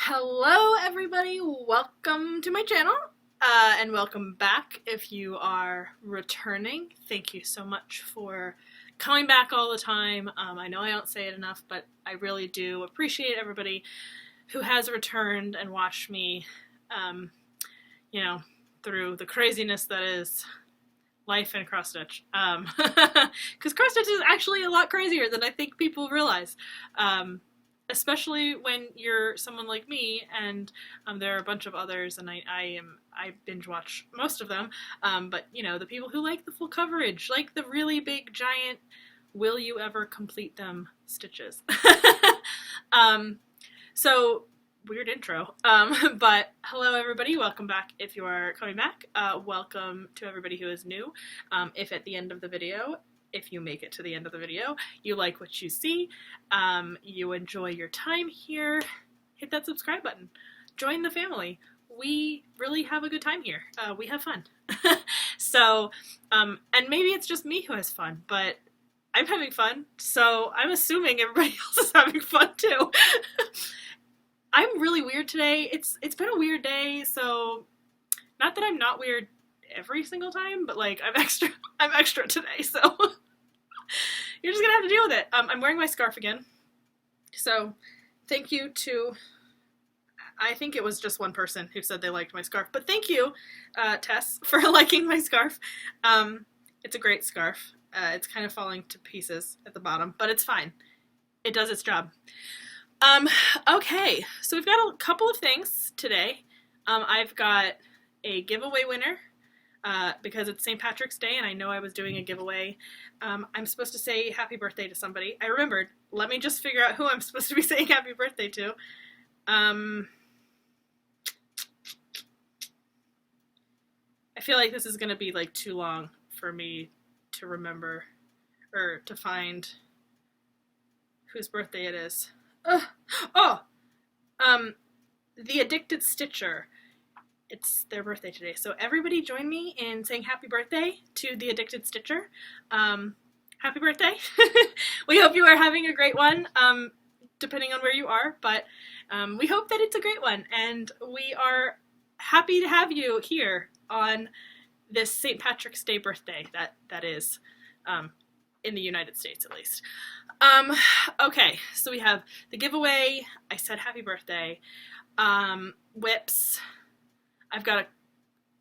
Hello everybody, welcome to my channel, and welcome back if you are returning. Thank you so much for coming back all the time. I know I don't say it enough, but I really do appreciate everybody who has returned and watched me, through the craziness that is life in cross stitch. Because cross stitch is actually a lot crazier than I think people realize. Especially when you're someone like me, and there are a bunch of others, and I binge watch most of them, but you know, the people who like the full coverage, like the really big giant will you ever complete them stitches. So weird intro, but hello everybody, welcome back if you are coming back. Welcome to everybody who is new. If at the end of the video, if you make it to the end of the video, you like what you see, you enjoy your time here, hit that subscribe button. Join the family. We really have a good time here. We have fun. So, and maybe it's just me who has fun, but I'm having fun, so I'm assuming everybody else is having fun too. I'm really weird today. It's been a weird day, so not that I'm not weird every single time, but like I'm extra today, so you're just gonna have to deal with it. I'm wearing my scarf again, so thank you to, I think it was just one person who said they liked my scarf, but thank you, Tess, for liking my scarf. It's a great scarf. It's kind of falling to pieces at the bottom, but it's fine. It does its job. Okay, so we've got a couple of things today. I've got a giveaway winner. Because it's St. Patrick's Day and I know I was doing a giveaway. I'm supposed to say happy birthday to somebody. I remembered. Let me just figure out who I'm supposed to be saying happy birthday to. I feel like this is going to be like too long for me to remember or to find whose birthday it is. The Addicted Stitcher. It's their birthday today, so everybody join me in saying happy birthday to the Addicted Stitcher. Happy birthday! We hope you are having a great one, depending on where you are, but we hope that it's a great one, and we are happy to have you here on this St. Patrick's Day birthday that is, in the United States at least. Okay, so we have the giveaway. I said happy birthday. WIPs. I've got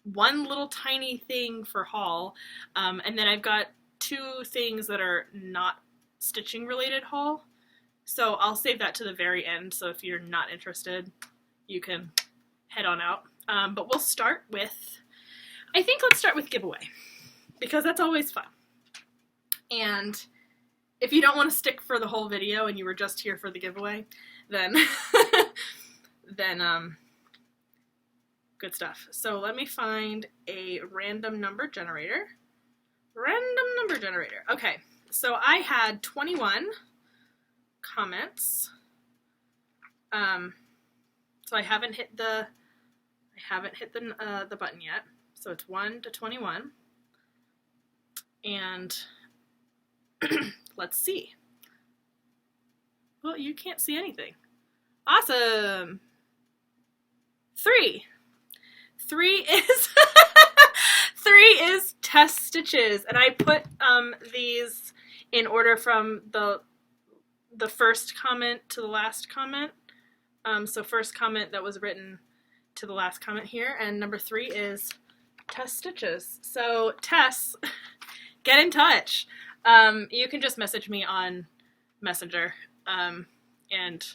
one little tiny thing for haul, and then I've got two things that are not stitching related haul, so I'll save that to the very end, so if you're not interested, you can head on out. But we'll start with, I think let's start with giveaway, because that's always fun. And if you don't want to stick for the whole video and you were just here for the giveaway, then, good stuff. So let me find a random number generator. Okay, so I had 21 comments. So I haven't hit the button yet. So it's 1 to 21. And let's see. Well, you can't see anything. Awesome. 3 is 3 is test stitches, and I put these in order from the first comment to the last comment. So first comment that was written to the last comment here, and number 3 is test stitches. So Tess, get in touch. You can just message me on Messenger, and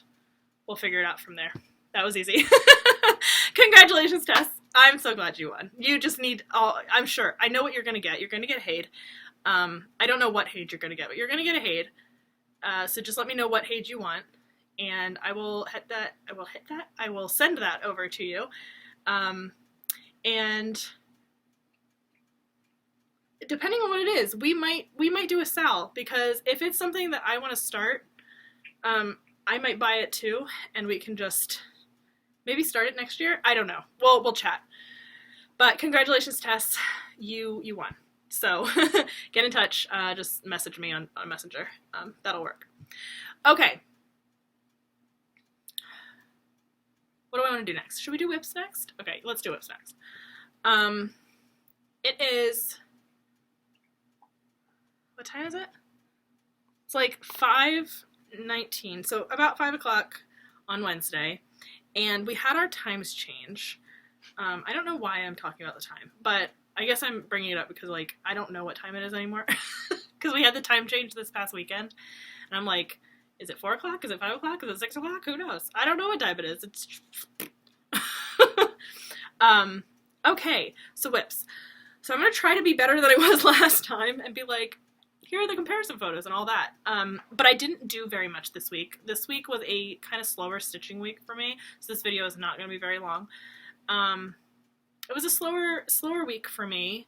we'll figure it out from there. That was easy. Congratulations, Tess. I'm so glad you won. You just need I'm sure. I know what you're going to get. You're going to get HAED. I don't know what HAED you're going to get, but you're going to get a HAED. So just let me know what HAED you want, and I will hit that. I will send that over to you. And depending on what it is, we might do a sal, because if it's something that I want to start, I might buy it too, and we can just maybe start it next year. I don't know. We'll chat. But congratulations, Tess. You won. So get in touch. Just message me on Messenger. That'll work. Okay. what do I want to do next? Should we do WIPs next? Okay, let's do WIPs next. It is, what time is it? It's like 5:19, so about 5 o'clock on Wednesday, and we had our times change. I don't know why I'm talking about the time, but I guess I'm bringing it up because, like, I don't know what time it is anymore, because we had the time change this past weekend, and I'm like, is it 4 o'clock? Is it 5 o'clock? Is it 6 o'clock? Who knows? I don't know what time it is. It's okay, so WIPs. So I'm going to try to be better than I was last time and be like, here are the comparison photos and all that. But I didn't do very much this week. This week was a kind of slower stitching week for me, so this video is not going to be very long. It was a slower week for me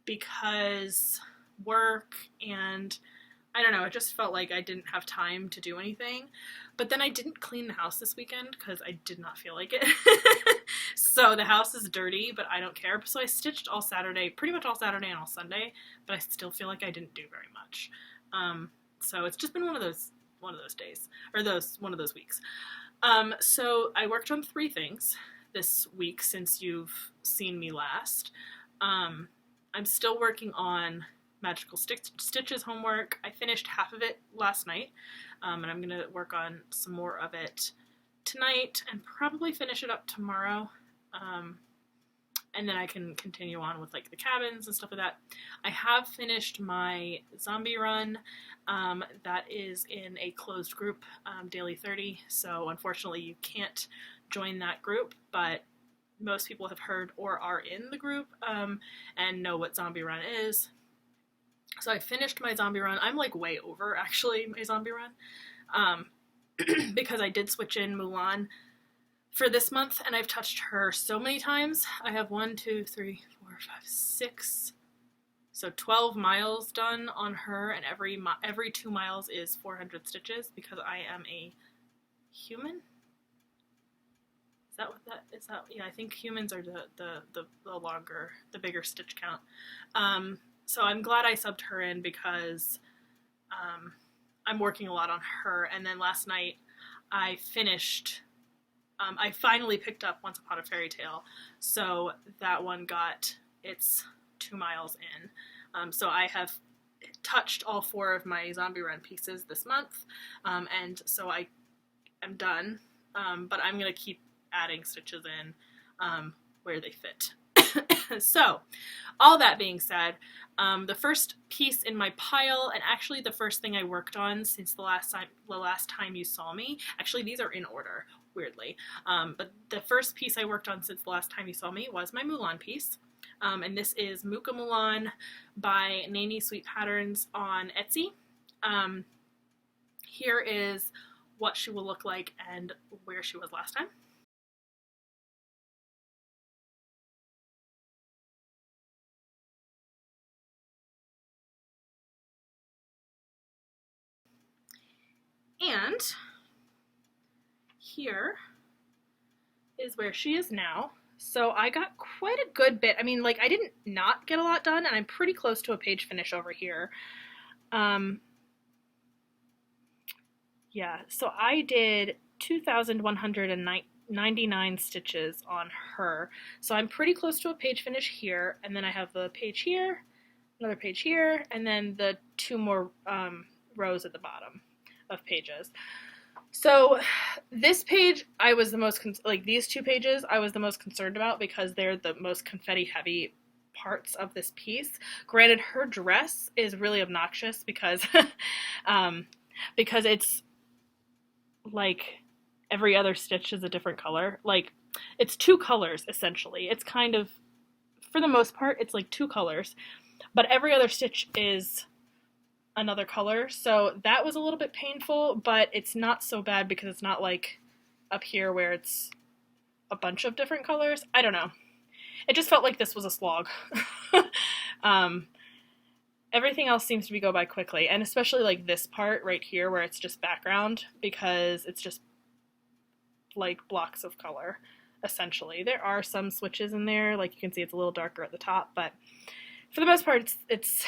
because work and I don't know, it just felt like I didn't have time to do anything. But then I didn't clean the house this weekend because I did not feel like it. So the house is dirty, but I don't care. So I stitched all Saturday, pretty much all Saturday and all Sunday, but I still feel like I didn't do very much. So it's just been one of those days, or one of those weeks. So I worked on 3 things this week since you've seen me last. I'm still working on Magical Stitches homework. I finished half of it last night, and I'm going to work on some more of it tonight and probably finish it up tomorrow, and then I can continue on with like the cabins and stuff like that. I have finished my zombie run. That is in a closed group, Daily 30, so unfortunately you can't join that group, but most people have heard or are in the group and know what zombie run is. So I finished my zombie run. I'm like way over actually my zombie run because I did switch in Mulan for this month and I've touched her so many times. I have 1, 2, 3, 4, 5, 6, so 12 miles done on her, and every 2 miles is 400 stitches because I am a human. Is that what that is? That, yeah, I think humans are the bigger stitch count. So I'm glad I subbed her in because I'm working a lot on her. And then last night I finished, I finally picked up Once Upon a Fairy Tale. So that one got its 2 miles in. So I have touched all 4 of my zombie run pieces this month. And so I am done. But I'm going to keep adding stitches in where they fit. So, all that being said, the first piece in my pile, and actually the first thing I worked on since the last time you saw me, actually these are in order, weirdly, but the first piece I worked on since the last time you saw me was my Mulan piece, and this is Mucha Mulan by NeniSweetPatterns on Etsy. Here is what she will look like and where she was last time. And here is where she is now. So I got quite a good bit. I mean, like, I didn't not get a lot done, and I'm pretty close to a page finish over here. Yeah, so I did 2,199 stitches on her. So I'm pretty close to a page finish here, and then I have the page here, another page here, and then the 2 more rows at the bottom of pages. So this page I was the most these 2 pages I was the most concerned about because they're the most confetti heavy parts of this piece. Granted, her dress is really obnoxious because because it's like every other stitch is a different color. Like, it's 2 colors essentially. It's kind of, for the most part, it's like 2 colors, but every other stitch is another color, so that was a little bit painful, but it's not so bad because it's not like up here where it's a bunch of different colors. I don't know. It just felt like this was a slog. Everything else seems to go by quickly, and especially like this part right here where it's just background, because it's just like blocks of color, essentially. There are some switches in there, like you can see it's a little darker at the top, but for the most part it's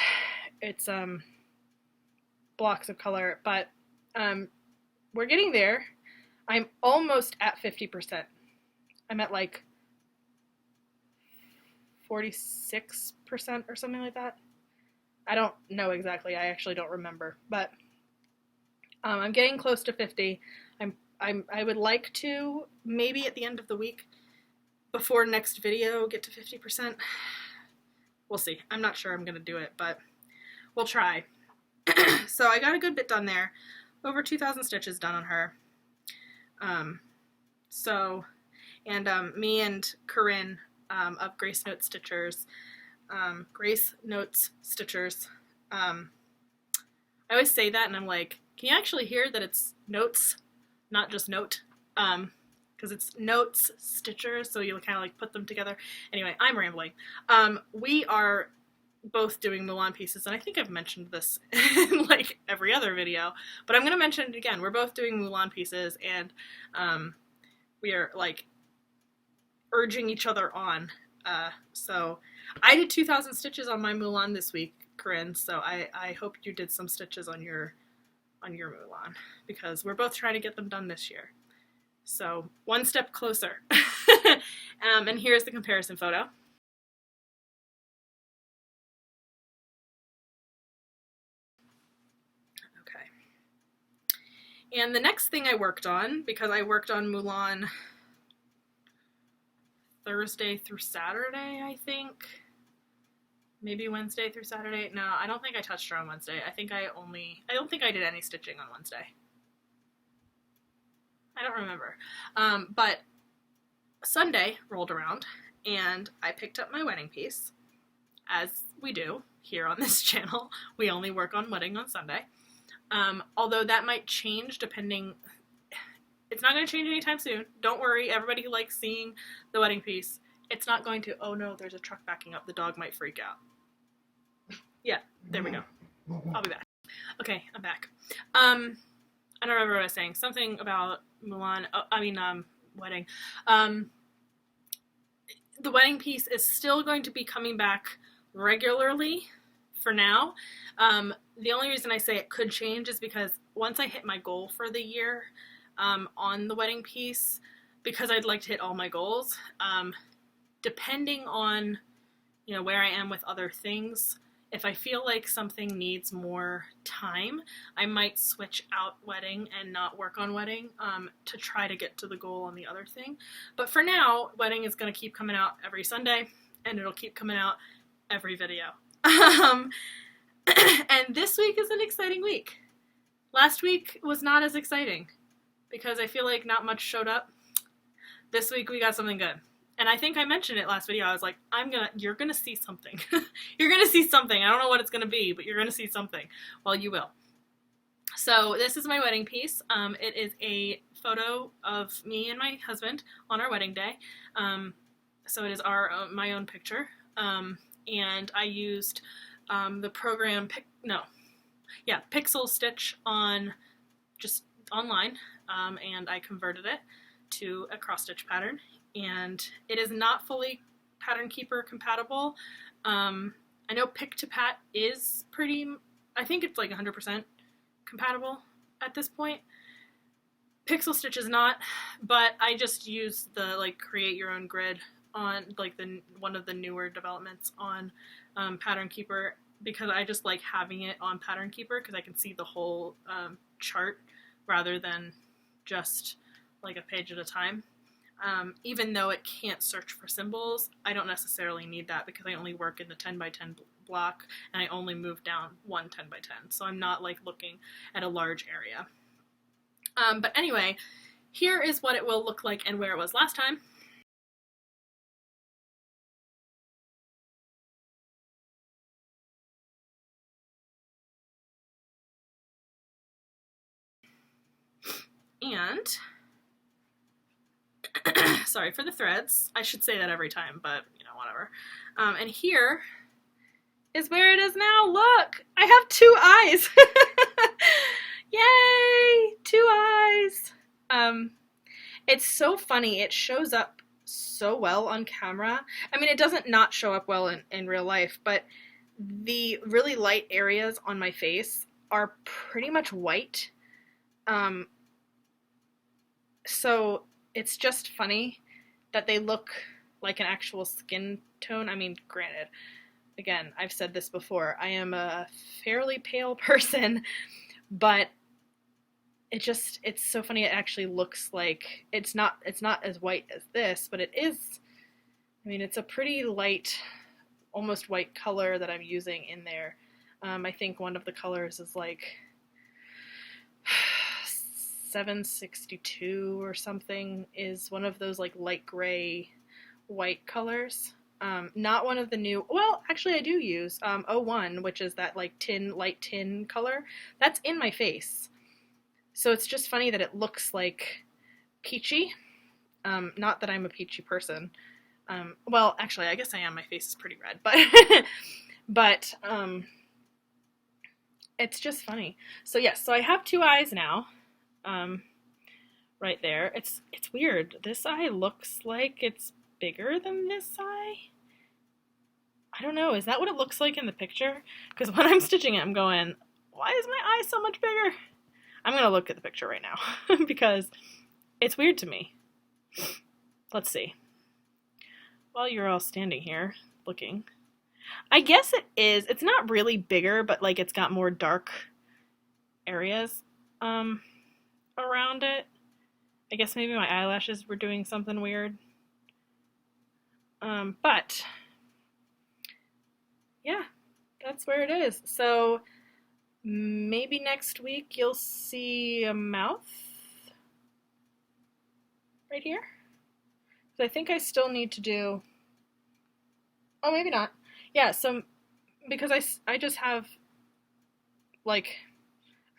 blocks of color, but we're getting there. I'm almost at 50%. I'm at like 46% or something like that. I don't know exactly. I actually don't remember, but I'm getting close to 50. I would like to maybe at the end of the week before next video get to 50%. We'll see. I'm not sure I'm gonna do it, but we'll try. So I got a good bit done there. Over 2,000 stitches done on her. Me and Corinne of Grace Notes Stitchers, I always say that and I'm like, can you actually hear that it's notes, not just note? Because it's notes stitchers, so you kind of like put them together. Anyway, I'm rambling. We are both doing Mulan pieces, and I think I've mentioned this in like every other video, but I'm going to mention it again. We're both doing Mulan pieces, and we are like urging each other on. So I did 2,000 stitches on my Mulan this week, Corinne, so I hope you did some stitches on your Mulan, because we're both trying to get them done this year. So one step closer. And here's the comparison photo. Okay. And the next thing I worked on, because I worked on Mulan Thursday through Saturday, I think. Maybe Wednesday through Saturday. No, I don't think I touched her on Wednesday. I don't think I did any stitching on Wednesday. I don't remember. But Sunday rolled around and I picked up my wedding piece, as we do here on this channel. We only work on wedding on Sunday. Although that might change depending. It's not going to change anytime soon. Don't worry, everybody who likes seeing the wedding piece. It's not going to, oh no, there's a truck backing up. The dog might freak out. Yeah, there we go. I'll be back. Okay, I'm back. I don't remember what I was saying. Something about Mulan, wedding. The wedding piece is still going to be coming back regularly for now. The only reason I say it could change is because once I hit my goal for the year, on the wedding piece, because I'd like to hit all my goals, depending on, where I am with other things, if I feel like something needs more time, I might switch out wedding and not work on wedding, to try to get to the goal on the other thing. But for now, wedding is going to keep coming out every Sunday, and it'll keep coming out every video. And this week is an exciting week. Last week was not as exciting, because I feel like not much showed up. This week we got something good. And I think I mentioned it last video. I was like, you're gonna see something. You're gonna see something. I don't know what it's gonna be, but you're gonna see something. Well, you will. So this is my wedding piece. It is a photo of me and my husband on our wedding day. So it is my own picture. And I used the program Pixel Stitch online. And I converted it to a cross stitch pattern, and it is not fully Pattern Keeper compatible. I know Pick to Pat is I think it's like 100% compatible at this point. Pixel Stitch is not, but I just used the create your own grid on one of the newer developments on Pattern Keeper, because I just like having it on Pattern Keeper because I can see the whole chart rather than just like a page at a time. Even though it can't search for symbols, I don't necessarily need that because I only work in the 10 by 10 block and I only move down one 10 by 10, so I'm not looking at a large area. But anyway, here is what it will look like and where it was last time. And sorry for the threads. I should say that every time, but whatever. And here is where it is now. Look, I have 2 eyes. Yay, 2 eyes. It's so funny. It shows up so well on camera. I mean, it doesn't not show up well in real life, but the really light areas on my face are pretty much white. So it's just funny that they look like an actual skin tone. I mean, granted, again, I've said this before, I am a fairly pale person, but it's so funny. It actually looks like it's not as white as this, but it is. I mean, it's a pretty light, almost white color that I'm using in there. I think one of the colors is like 762 or something, is one of those like light gray white colors. Not one of the new, well, actually I do use 01, which is that like light tin color. That's in my face. So it's just funny that it looks like peachy. Not that I'm a peachy person. Well, actually, I guess I am. My face is pretty red, but it's just funny. So yes, so I have two eyes now. Right there. It's weird. This eye looks like it's bigger than this eye. I don't know. Is that what it looks like in the picture? Because when I'm stitching it, I'm going, why is my eye so much bigger? I'm going to look at the picture right now because it's weird to me. Let's see. While you're all standing here looking, I guess it is. It's not really bigger, but like it's got more dark areas around it. I guess maybe my eyelashes were doing something weird. But yeah, that's where it is. So maybe next week you'll see a mouth right here. So I think I still need to do, oh, maybe not. Yeah, so because I just have, like,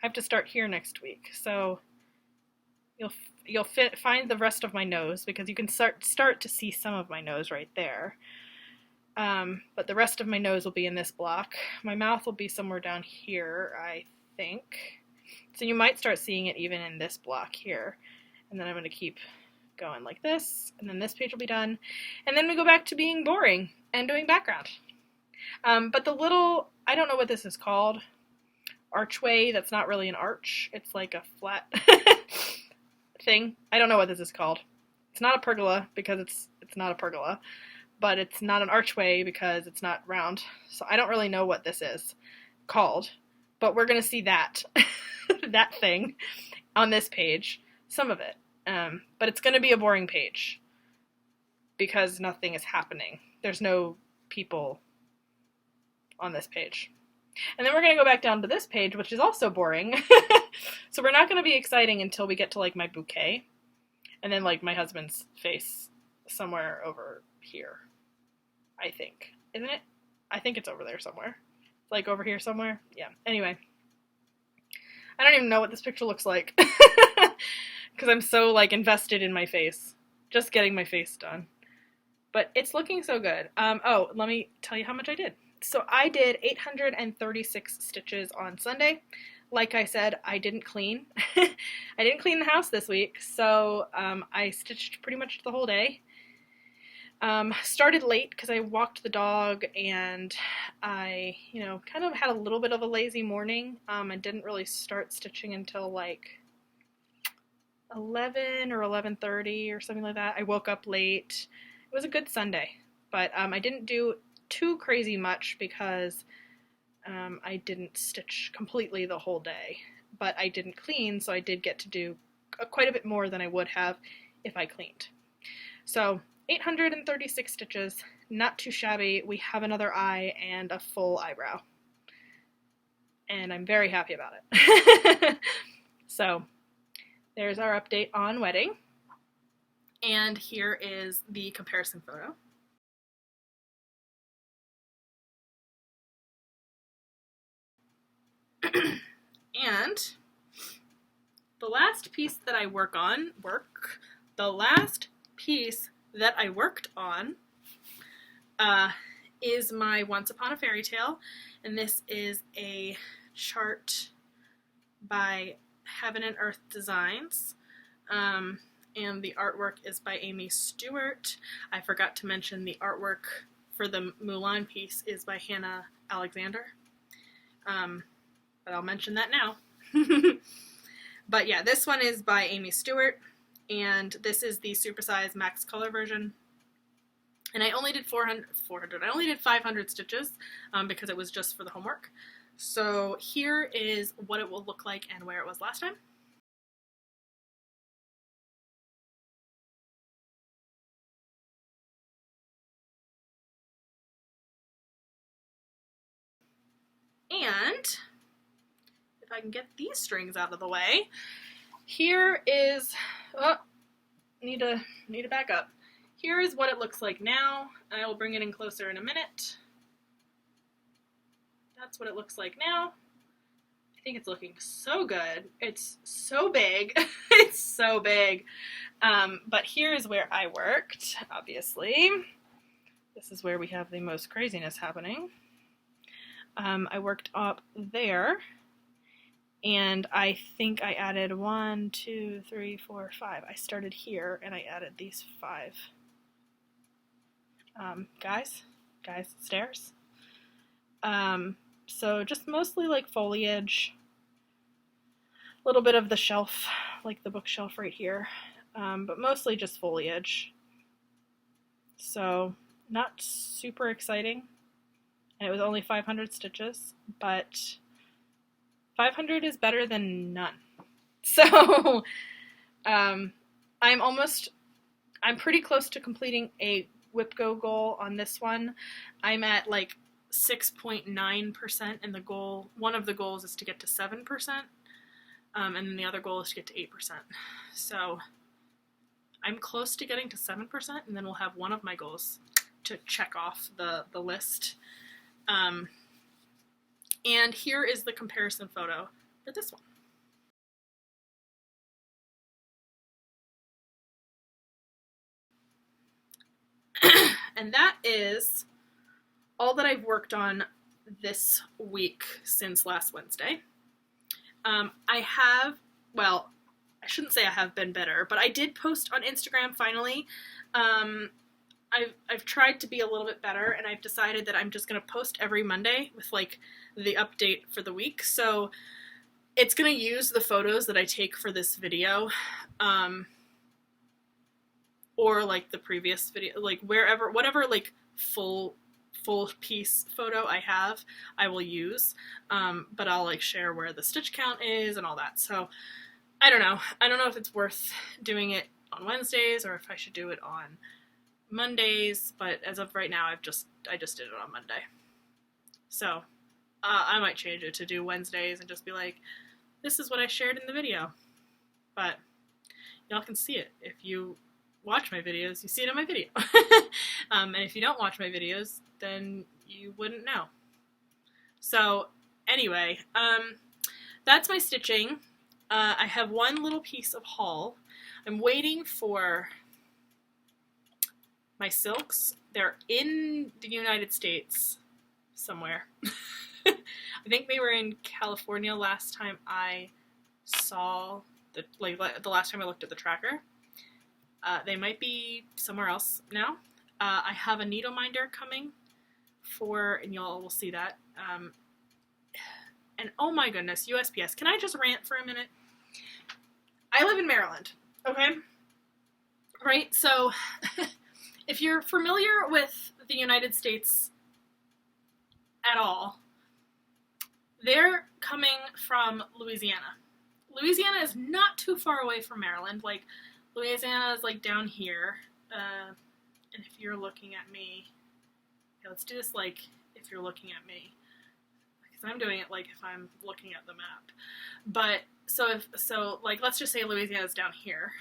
I have to start here next week. So you'll find the rest of my nose, because you can start to see some of my nose right there. But the rest of my nose will be in this block. My mouth will be somewhere down here, I think. So you might start seeing it even in this block here. And then I'm going to keep going like this, and then this page will be done. And then we go back to being boring and doing background. But the little, I don't know what this is called, archway that's not really an arch. It's like a flat thing. I don't know what this is called. It's not a pergola because it's not a pergola. But it's not an archway because it's not round. So I don't really know what this is called. But we're going to see that, that thing on this page, some of it. But it's going to be a boring page because nothing is happening. There's no people on this page. And then we're going to go back down to this page, which is also boring. So we're not going to be exciting until we get to like my bouquet. And then like my husband's face somewhere over here. I think. Isn't it? I think it's over there somewhere. Like over here somewhere. Yeah. Anyway. I don't even know what this picture looks like. Because I'm so like invested in my face. Just getting my face done. But it's looking so good. Oh, let me tell you how much I did. So I did 836 stitches on Sunday. Like I said, I didn't clean. I didn't clean the house this week. So I stitched pretty much the whole day. Started late because I walked the dog and I, kind of had a little bit of a lazy morning. I didn't really start stitching until like 11 or 11:30 or something like that. I woke up late. It was a good Sunday, but I didn't do too crazy much because I didn't stitch completely the whole day, but I didn't clean, so I did get to do quite a bit more than I would have if I cleaned. So 836 stitches, not too shabby. We have another eye and a full eyebrow. And I'm very happy about it. So there's our update on wedding. And here is the comparison photo. And the last piece that I worked on is my Once Upon a Fairy Tale, and this is a chart by Heaven and Earth Designs, and the artwork is by Aimee Stewart. I forgot to mention the artwork for the Mulan piece is by Hannah Alexander, but I'll mention that now. But yeah, this one is by Aimee Stewart, and this is the supersize max color version. And I only did 400, I only did 500 stitches because it was just for the homework. So here is what it will look like and where it was last time. And if I can get these strings out of the way, here is, oh, need to back up. Here is what it looks like now. I will bring it in closer in a minute. That's what it looks like now. I think it's looking so good. It's so big. It's so big. But here is where I worked, obviously. This is where we have the most craziness happening. I worked up there, and I think I added 1, 2, 3, 4, 5. I started here, and I added these 5. Guys, stairs. So just mostly like foliage, a little bit of the shelf, like the bookshelf right here, but mostly just foliage. So not super exciting, and it was only 500 stitches, but 500 is better than none. So I'm pretty close to completing a WIP Go goal on this one. I'm at like 6.9%, and the goal, one of the goals is to get to 7%, and then the other goal is to get to 8%. So I'm close to getting to 7%, and then we'll have one of my goals to check off the list. And here is the comparison photo for this one. And that is all that I've worked on this week since last Wednesday. I shouldn't say I have been better, but I did post on Instagram finally. I've tried to be a little bit better, and I've decided that I'm just going to post every Monday with like the update for the week. So it's going to use the photos that I take for this video, or like the previous video, like whatever like full piece photo I have, I will use, but I'll like share where the stitch count is and all that. So I don't know if it's worth doing it on Wednesdays or if I should do it on Mondays, but as of right now I just did it on Monday. So I might change it to do Wednesdays and just be like, this is what I shared in the video, but y'all can see it. If you watch my videos, you see it in my video. And if you don't watch my videos, then you wouldn't know. So anyway, that's my stitching. I have one little piece of haul. I'm waiting for my silks. They're in the United States somewhere. I think they were in California last time I saw the last time I looked at the tracker. They might be somewhere else now. I have a needle minder coming and y'all will see that. And oh my goodness, USPS. Can I just rant for a minute? I live in Maryland, okay? Right, so if you're familiar with the United States at all, they're coming from Louisiana. Louisiana is not too far away from Maryland. Like, Louisiana is like down here, and if you're looking at me, okay, let's do this like if you're looking at me, because I'm doing it like if I'm looking at the map. But so like let's just say Louisiana's down here,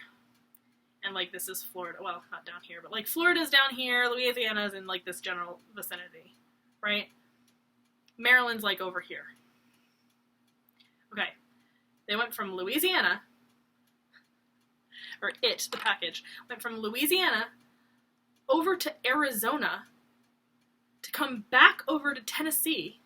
and like this is Florida. Well, not down here, but like Florida's down here, Louisiana's in like this general vicinity, right? Maryland's like over here. Okay, they went from Louisiana. Or the package, went from Louisiana over to Arizona to come back over to Tennessee.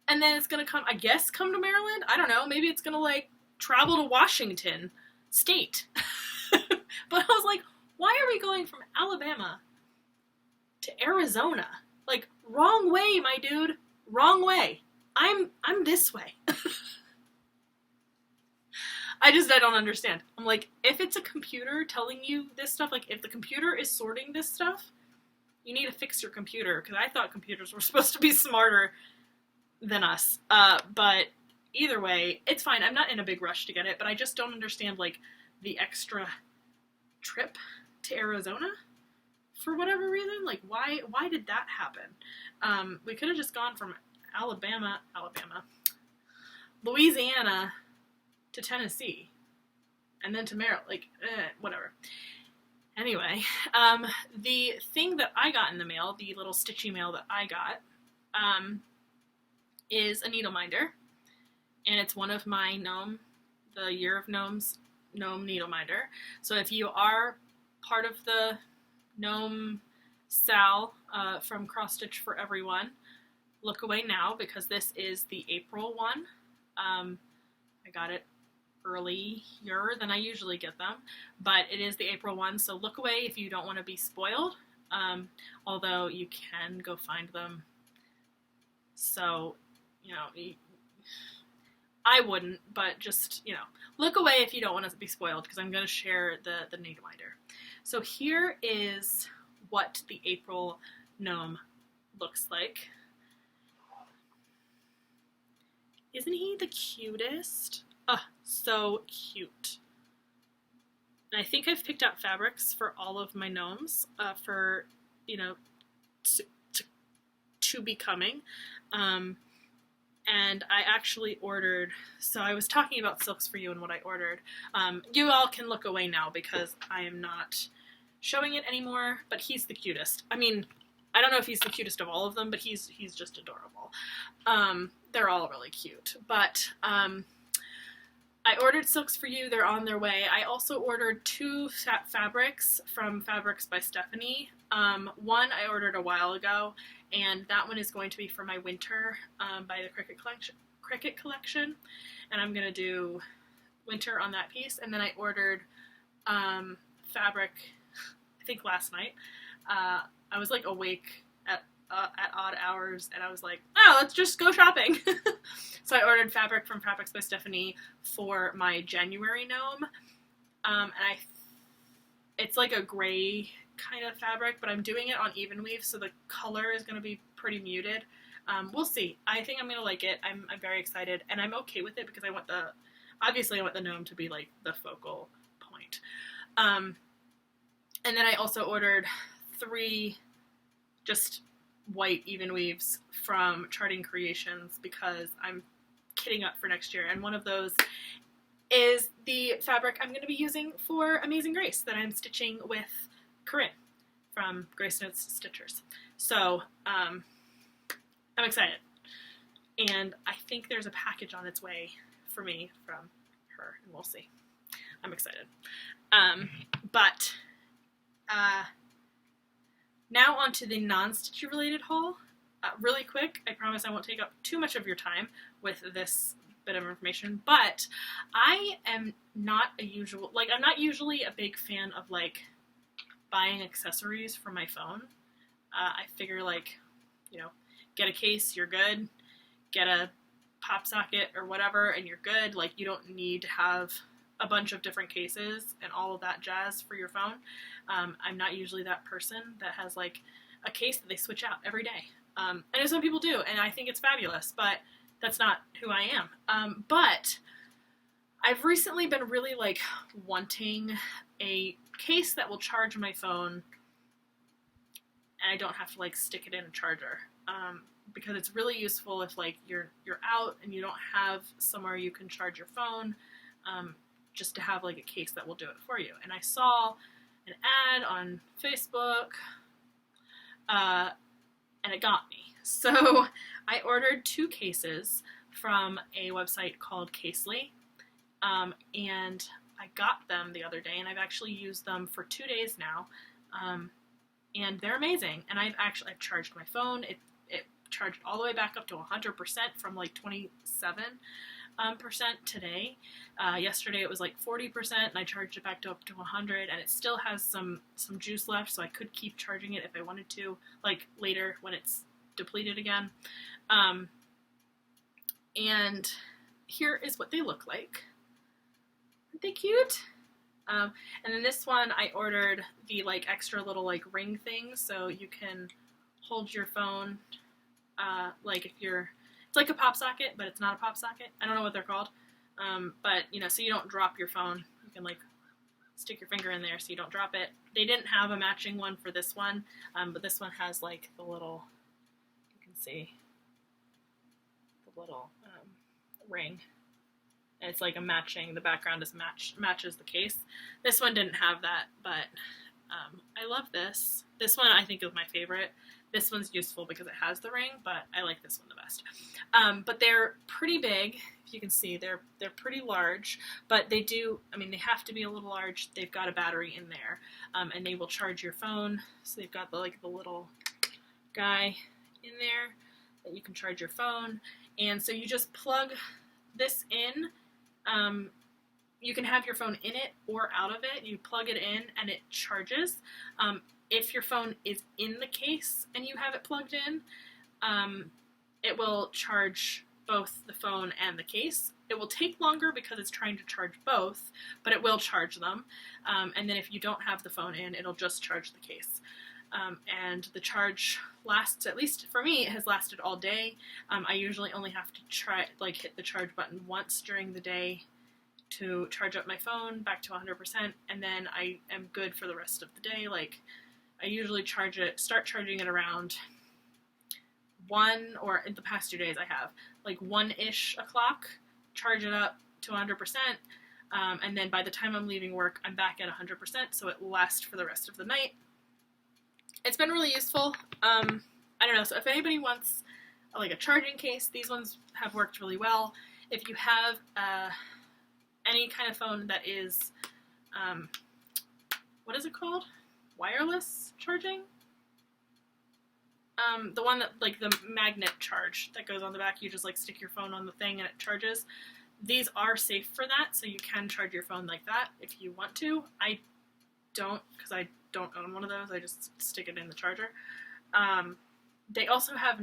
And then it's going to come to Maryland? I don't know. Maybe it's going to, like, travel to Washington State. But I was like, why are we going from Alabama to Arizona? Like, wrong way, my dude. Wrong way. I'm this way. I don't understand. I'm like, if it's a computer telling you this stuff, like if the computer is sorting this stuff, you need to fix your computer, because I thought computers were supposed to be smarter than us. But either way, it's fine. I'm not in a big rush to get it, but I just don't understand, like, the extra trip to Arizona for whatever reason. Like, why did that happen? We could have just gone from Louisiana to Tennessee, and then to Maryland. Like, whatever. Anyway, the thing that I got in the mail, the little stitchy mail that I got, is a needle minder, and it's one of my Gnome, the Year of Gnomes Gnome needle minder. So if you are part of the Gnome Sal from Cross Stitch for Everyone, look away now, because this is the April one. I got it earlier than I usually get them, but it is the April one, so look away if you don't want to be spoiled, although you can go find them. So, you know, I wouldn't, but just, you know, look away if you don't want to be spoiled, because I'm going to share the needle minder. So here is what the April Gnome looks like. Isn't he the cutest? Oh, so cute. And I think I've picked out fabrics for all of my gnomes for, you know, to be coming. And I actually ordered, so I was talking about Silks for You and what I ordered. You all can look away now because I am not showing it anymore, but he's the cutest. I mean, I don't know if he's the cutest of all of them, but he's just adorable. They're all really cute. But I ordered Silks for You. They're on their way. I also ordered 2 fabrics from Fabrics by Stephanie. One I ordered a while ago, and that one is going to be for my winter by the Cricut Collection. And I'm going to do winter on that piece. And then I ordered fabric, I think last night. I was like awake at odd hours, and I was like, oh, let's just go shopping. So I ordered fabric from Fabrics by Stephanie for my January gnome, and it's like a gray kind of fabric, but I'm doing it on evenweave, so the color is going to be pretty muted. We'll see. I think I'm going to like it. I'm very excited, and I'm okay with it because obviously I want the gnome to be like the focal point. And then I also ordered 3 just white even weaves from Charting Creations because I'm kitting up for next year, and one of those is the fabric I'm going to be using for Amazing Grace that I'm stitching with Corinne from Grace Notes Stitchers. So I'm excited, and I think there's a package on its way for me from her, and we'll see. I'm excited. But now on to the non-stitchy related haul. Really quick, I promise I won't take up too much of your time with this bit of information, but I am not I'm not usually a big fan of like buying accessories for my phone. I figure like, you know, get a case, you're good. Get a pop socket or whatever, and you're good. Like, you don't need to have a bunch of different cases and all of that jazz for your phone. I'm not usually that person that has like a case that they switch out every day. I know some people do, and I think it's fabulous, but that's not who I am. But I've recently been really like wanting a case that will charge my phone, and I don't have to like stick it in a charger. Because it's really useful if like you're out and you don't have somewhere you can charge your phone, just to have like a case that will do it for you. And I saw an ad on Facebook, and it got me. So I ordered 2 cases from a website called Casely, and I got them the other day, and I've actually used them for 2 days now, and they're amazing. And I've charged my phone. It charged all the way back up to 100% from like 27% today. Yesterday it was like 40%, and I charged it back up to 100, and it still has some juice left, so I could keep charging it if I wanted to, like later when it's depleted again. And here is what they look like. Aren't they cute? And then this one I ordered the like extra little like ring things, so you can hold your phone, like if you're, it's like a pop socket, but it's not a pop socket. I don't know what they're called, but you know, so you don't drop your phone. You can like stick your finger in there so you don't drop it. They didn't have a matching one for this one, but this one has like the little, you can see the little ring. And it's like a matching, the background is matches the case. This one didn't have that, but I love this. This one I think is my favorite. This one's useful because it has the ring, but I like this one the best. But they're pretty big. If you can see, they're pretty large, but they do, I mean, they have to be a little large. They've got a battery in there, and they will charge your phone. So they've got the little guy in there that you can charge your phone. And so you just plug this in. You can have your phone in it or out of it. You plug it in and it charges. If your phone is in the case and you have it plugged in, it will charge both the phone and the case. It will take longer because it's trying to charge both, but it will charge them. And then if you don't have the phone in, it'll just charge the case. And the charge lasts, at least for me, it has lasted all day. I usually only have to hit the charge button once during the day to charge up my phone back to 100%, and then I am good for the rest of the day. Like, I usually start charging it around 1, or in the past 2 days I have, like 1-ish o'clock, charge it up to 100%, and then by the time I'm leaving work, I'm back at 100%, so it lasts for the rest of the night. It's been really useful. I don't know, so if anybody wants like a charging case, these ones have worked really well. If you have any kind of phone that is, what is it called? Wireless charging? The one that, like the magnet charge that goes on the back, you just like stick your phone on the thing and it charges. These are safe for that, so you can charge your phone like that if you want to. I don't, because I don't own one of those. I just stick it in the charger. They also have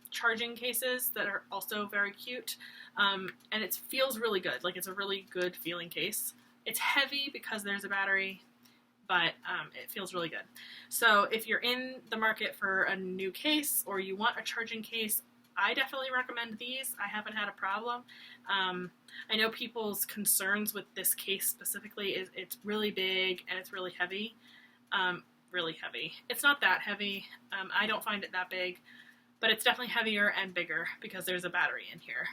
charging cases that are also very cute, and it feels really good. Like, it's a really good feeling case. It's heavy because there's a battery, but it feels really good. So if you're in the market for a new case or you want a charging case, I definitely recommend these. I haven't had a problem. I know people's concerns with this case specifically is it's really big and it's really heavy. Really heavy. It's not that heavy. I don't find it that big, but it's definitely heavier and bigger because there's a battery in here.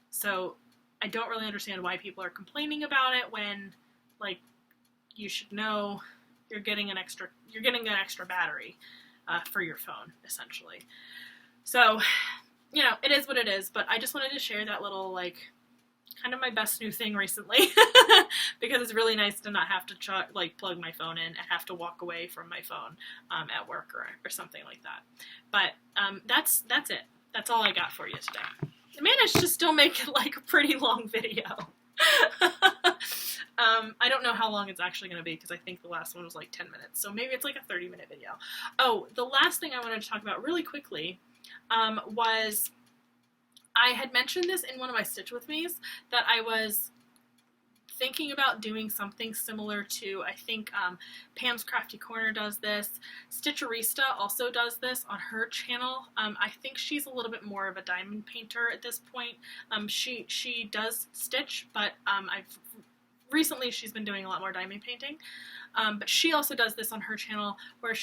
So I don't really understand why people are complaining about it when, like, you should know you're getting an extra battery for your phone, essentially. So, you know, it is what it is, but I just wanted to share that little, like, kind of my best new thing recently because it's really nice to not have to plug my phone in and have to walk away from my phone at work or something like that. But that's it. That's all I got for you today. I managed to still make it like a pretty long video. I don't know how long it's actually going to be because I think the last one was like 10 minutes. So maybe it's like a 30-minute video. Oh, the last thing I wanted to talk about really quickly was I had mentioned this in one of my Stitch With Me's that I was thinking about doing something similar to, I think Pam's Crafty Corner does this. Stitcherista also does this on her channel. I think she's a little bit more of a diamond painter at this point. She does stitch, but recently she's been doing a lot more diamond painting. But she also does this on her channel where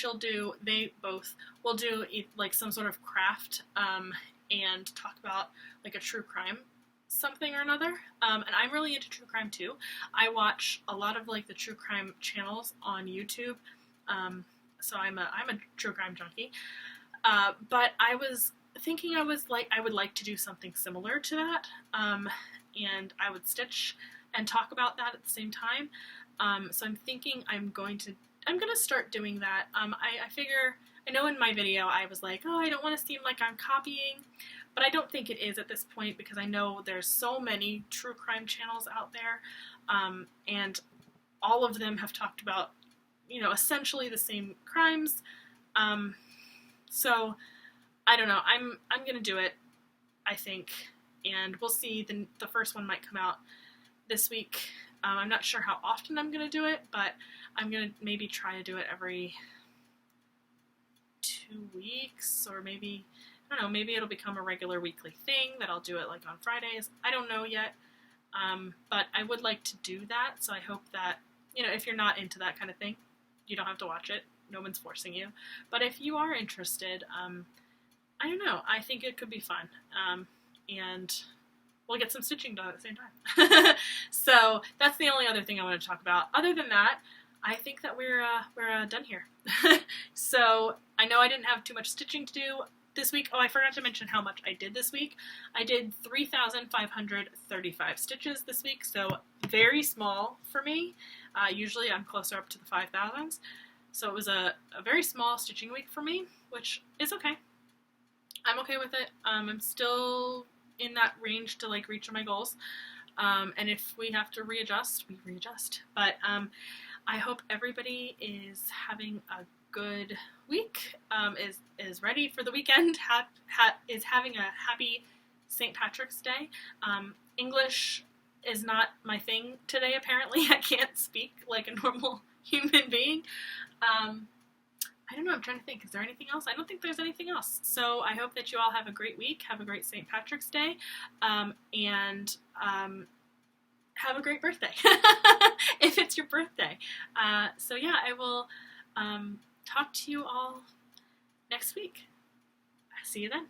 they both will do like some sort of craft and talk about like a true crime something or another, and I'm really into true crime too. I watch a lot of like the true crime channels on YouTube, so I'm a true crime junkie, but I was thinking I would like to do something similar to that, and I would stitch and talk about that at the same time, so I'm thinking I'm gonna start doing that. I figure, I know in my video I was like, oh, I don't want to seem like I'm copying, but I don't think it is at this point because I know there's so many true crime channels out there, and all of them have talked about, you know, essentially the same crimes. So I don't know. I'm gonna do it, I think, and we'll see. The first one might come out this week. I'm not sure how often I'm going to do it, but I'm going to maybe try to do it every 2 weeks, or maybe, I don't know, maybe it'll become a regular weekly thing that I'll do it like on Fridays. I don't know yet, but I would like to do that, so I hope that, you know, if you're not into that kind of thing, you don't have to watch it. No one's forcing you. But if you are interested, I don't know, I think it could be fun, and we'll get some stitching done at the same time. So that's the only other thing I want to talk about. Other than that, I think that we're done here. So I know I didn't have too much stitching to do this week. Oh, I forgot to mention how much I did this week. I did 3,535 stitches this week, so very small for me. Usually I'm closer up to the 5,000s. So it was a very small stitching week for me, which is okay. I'm okay with it. I'm still in that range to like reach my goals. And if we have to readjust, we readjust. But I hope everybody is having a good week, is ready for the weekend, is having a happy St. Patrick's Day. English is not my thing today, apparently. I can't speak like a normal human being. I don't know, I'm trying to think. Is there anything else? I don't think there's anything else. So I hope that you all have a great week, have a great St. Patrick's Day, and have a great birthday, if it's your birthday. So yeah, I will talk to you all next week. See you then.